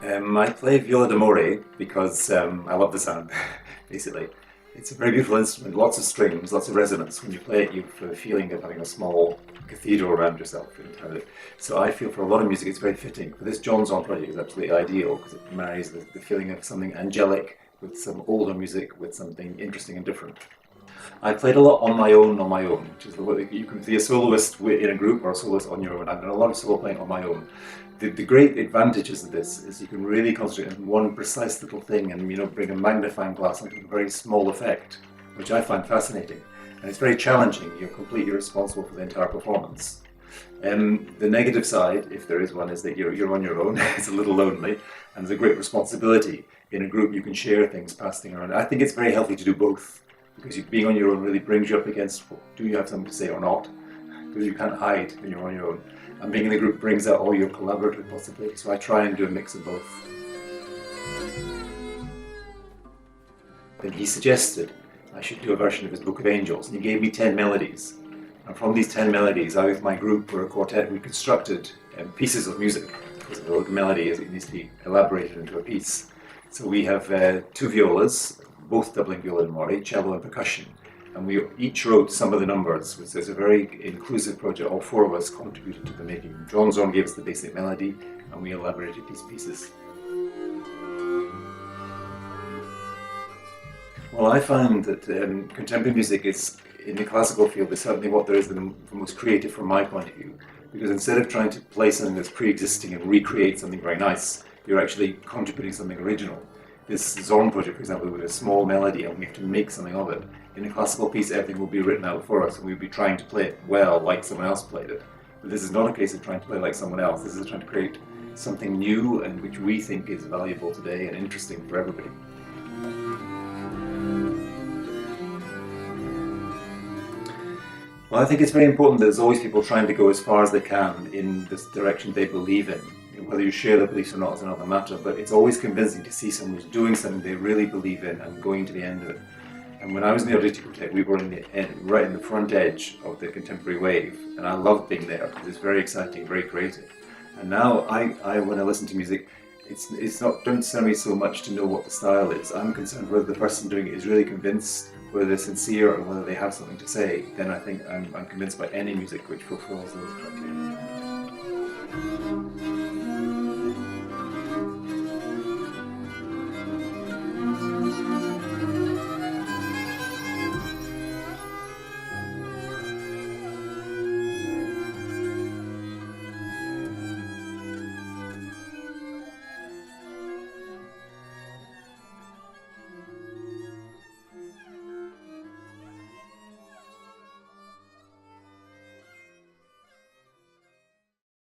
I play viola d'amore because I love the sound, basically. It's a very beautiful instrument, lots of strings, lots of resonance. When you play it, you have a feeling of having a small cathedral around yourself. So I feel for a lot of music it's very fitting. For this John Zorn project is absolutely ideal because it marries the feeling of something angelic with some older music with something interesting and different. I played a lot on my own, which is the way you can be a soloist in a group or a soloist on your own. I've done a lot of solo playing on my own. The great advantages of this is you can really concentrate on one precise little thing and bring a magnifying glass onto a very small effect, which I find fascinating. And it's very challenging. You're completely responsible for the entire performance. The negative side, if there is one, is that you're on your own. It's a little lonely, and there's a great responsibility. In a group, you can share things, pass things around. I think it's very healthy to do both, because being on your own really brings you up against, do you have something to say or not? Because you can't hide when you're on your own. And being in the group brings out all your collaborative possibilities. So I try and do a mix of both. Then he suggested I should do a version of his Book of Angels, and he gave me 10 melodies. And from these 10 melodies, I with my group, or a quartet, we constructed pieces of music, because the melody needs to be elaborated into a piece. So we have 2 violas, both doubling viola and d'amore, cello and percussion. And we each wrote some of the numbers, which is a very inclusive project. All 4 of us contributed to the making. John Zorn gave us the basic melody, and we elaborated these pieces. Well, I found that contemporary music is, in the classical field, is certainly what there is the most creative from my point of view. Because instead of trying to play something that's pre-existing and recreate something very nice, you're actually contributing something original. This Zorn project, for example, with a small melody, and we have to make something of it. In a classical piece, everything will be written out for us, and we'll be trying to play it well, like someone else played it. But this is not a case of trying to play like someone else. This is trying to create something new and which we think is valuable today and interesting for everybody. Well, I think it's very important that there's always people trying to go as far as they can in this direction they believe in. Whether you share their beliefs or not is another matter, but it's always convincing to see someone who's doing something they really believe in and going to the end of it. And when I was in the Untitled Chapter, we were right in the front edge of the contemporary wave, and I loved being there because it's very exciting, very creative. And now, when I listen to music, it's not don't concern me so much to know what the style is. I'm concerned whether the person doing it is really convinced, whether they're sincere, or whether they have something to say. Then I think I'm convinced by any music which fulfills those criteria.